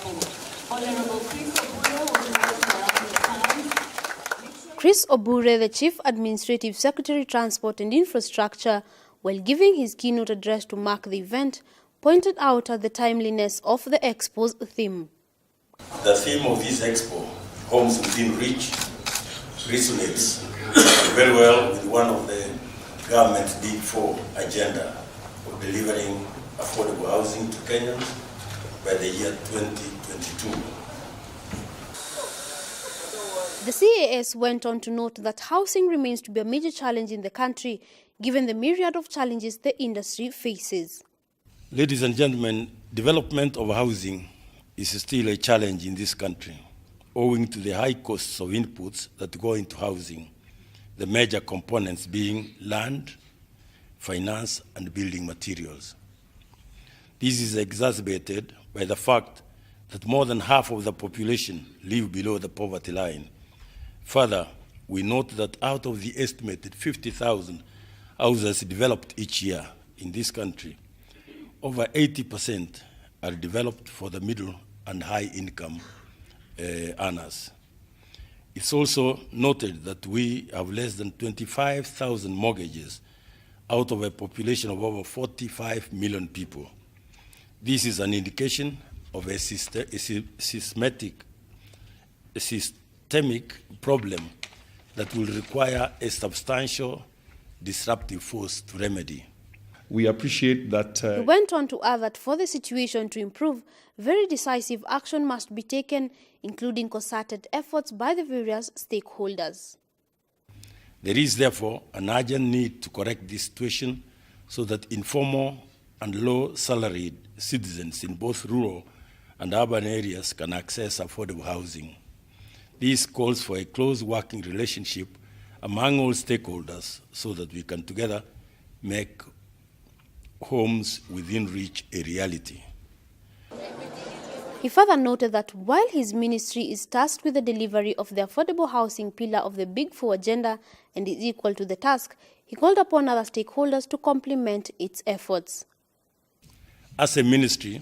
Expo. Honorable Chris Obure will be around the time. Chris Obure, the Chief Administrative Secretary, Transport and Infrastructure, while giving his keynote address to mark the event, pointed out at the timeliness of the Expo's theme. The theme of this Expo, Homes Within Reach, resonates very well with one of the government's Big Four agenda of delivering affordable housing to Kenyans by the year 2022. The CAS went on to note that housing remains to be a major challenge in the country, given the myriad of challenges the industry faces. Ladies and gentlemen, development of housing is still a challenge in this country, owing to the high costs of inputs that go into housing, the major components being land, finance, and building materials. This is exacerbated by the fact that more than half of the population live below the poverty line. Further, we note that out of the estimated 50,000 houses developed each year in this country, over 80% are developed for the middle and high income earners. It's also noted that we have less than 25,000 mortgages out of a population of over 45 million people. This is an indication of a systemic problem that will require a substantial disruptive force to remedy. We appreciate that. He went on to add that for the situation to improve, very decisive action must be taken, including concerted efforts by the various stakeholders. There is therefore an urgent need to correct this situation so that informal and low-salaried citizens in both rural and urban areas can access affordable housing. This calls for a close working relationship among all stakeholders so that we can together make homes within reach a reality. He further noted that while his ministry is tasked with the delivery of the affordable housing pillar of the Big Four agenda and is equal to the task, he called upon other stakeholders to complement its efforts. As a ministry,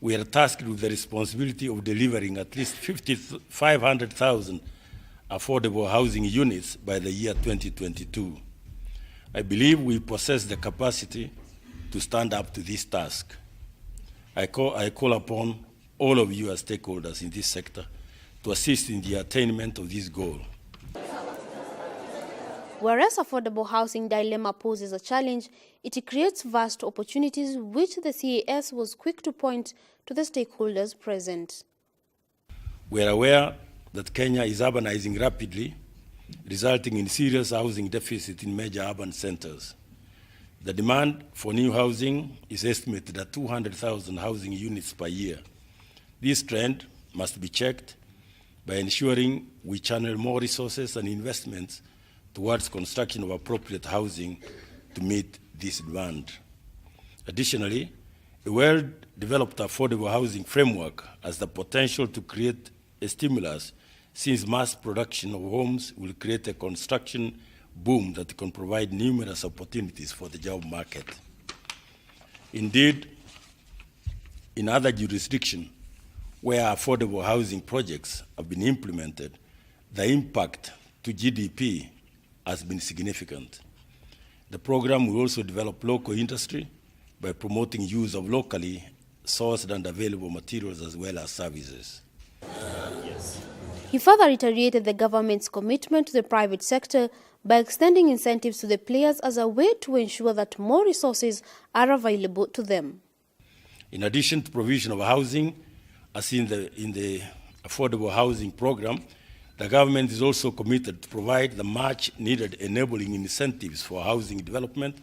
we are tasked with the responsibility of delivering at least 500,000 affordable housing units by the year 2022. I believe we possess the capacity to stand up to this task. I call upon all of you as stakeholders in this sector to assist in the attainment of this goal. Whereas affordable housing dilemma poses a challenge, it creates vast opportunities which the CAS was quick to point to the stakeholders present. We are aware that Kenya is urbanizing rapidly, resulting in serious housing deficit in major urban centers. The demand for new housing is estimated at 200,000 housing units per year. This trend must be checked by ensuring we channel more resources and investments towards construction of appropriate housing to meet this demand. Additionally, a well-developed affordable housing framework has the potential to create a stimulus, since mass production of homes will create a construction boom that can provide numerous opportunities for the job market. Indeed, in other jurisdictions where affordable housing projects have been implemented, the impact to GDP has been significant. The program will also develop local industry by promoting use of locally sourced and available materials as well as services. He further reiterated the government's commitment to the private sector by extending incentives to the players as a way to ensure that more resources are available to them. In addition to provision of housing, as in the affordable housing program, the government is also committed to provide the much needed enabling incentives for housing development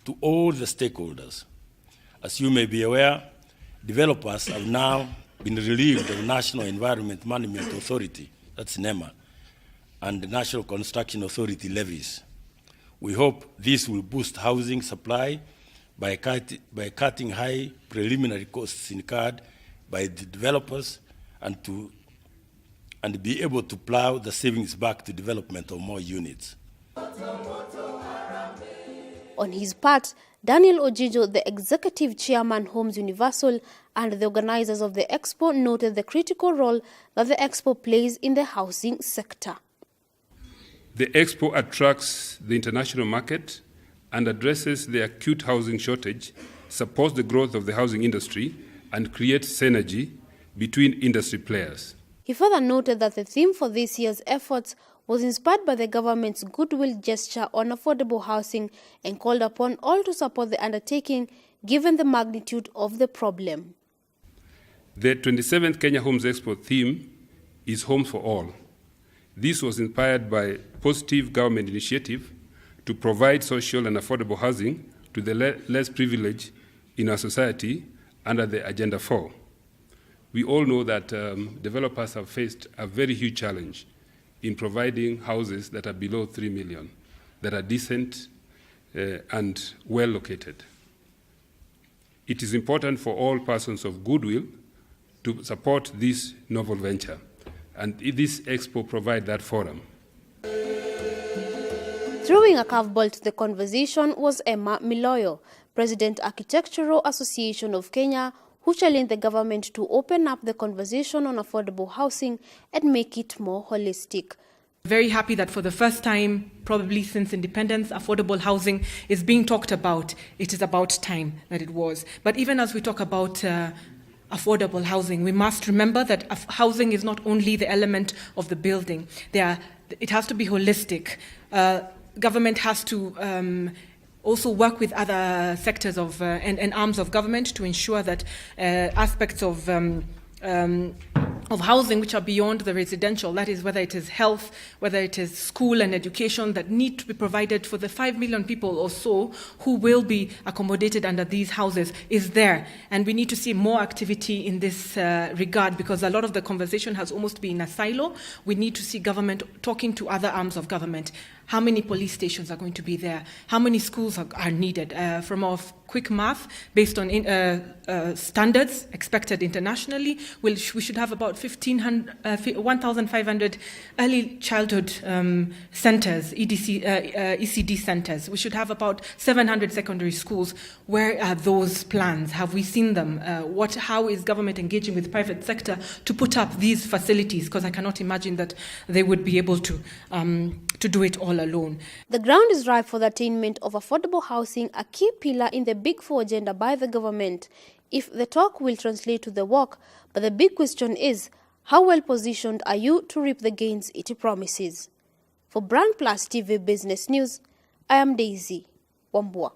to all the stakeholders. As you may be aware, developers have now been relieved of National Environment Management Authority, that's NEMA, and the National Construction Authority levies. We hope this will boost housing supply by cutting high preliminary costs incurred by the developers and be able to plow the savings back to development of more units. On his part, Daniel Ojijo, the executive chairman, Homes Universal, and the organizers of the Expo noted the critical role that the Expo plays in the housing sector. The Expo attracts the international market and addresses the acute housing shortage, supports the growth of the housing industry, and creates synergy between industry players. He further noted that the theme for this year's efforts was inspired by the government's goodwill gesture on affordable housing and called upon all to support the undertaking given the magnitude of the problem. The 27th Kenya Homes Expo theme is Homes for All. This was inspired by positive government initiative to provide social and affordable housing to the less privileged in our society under the Agenda 4. We all know that developers have faced a very huge challenge in providing houses that are below 3 million, that are decent and well located. It is important for all persons of goodwill to support this novel venture, and this Expo provides that forum. Throwing a curveball to the conversation was Emma Miloyo, President Architectural Association of Kenya, who challenged the government to open up the conversation on affordable housing and make it more holistic. Very happy that for the first time, probably since independence, affordable housing is being talked about. It is about time that it was. But even as we talk about affordable housing, we must remember that housing is not only the element of the building. It has to be holistic. Government has to also work with other sectors of and arms of government to ensure that aspects of housing which are beyond the residential, that is whether it is health, whether it is school and education, that need to be provided for the 5 million people or so who will be accommodated under these houses, is there. And we need to see more activity in this regard, because a lot of the conversation has almost been a silo. We need to see government talking to other arms of government. How many police stations are going to be there? How many schools are needed? From our quick math, based on standards expected internationally, we should have about 1,500 early childhood centers, ECD centers. We should have about 700 secondary schools. Where are those plans? Have we seen them? How is government engaging with the private sector to put up these facilities? Because I cannot imagine that they would be able to do it all alone. The ground is ripe for the attainment of affordable housing, a key pillar in the Big Four agenda by the government. If the talk will translate to the work, but the big question is, how well positioned are you to reap the gains it promises? For Brand Plus TV Business News, I am Daisy Wambua.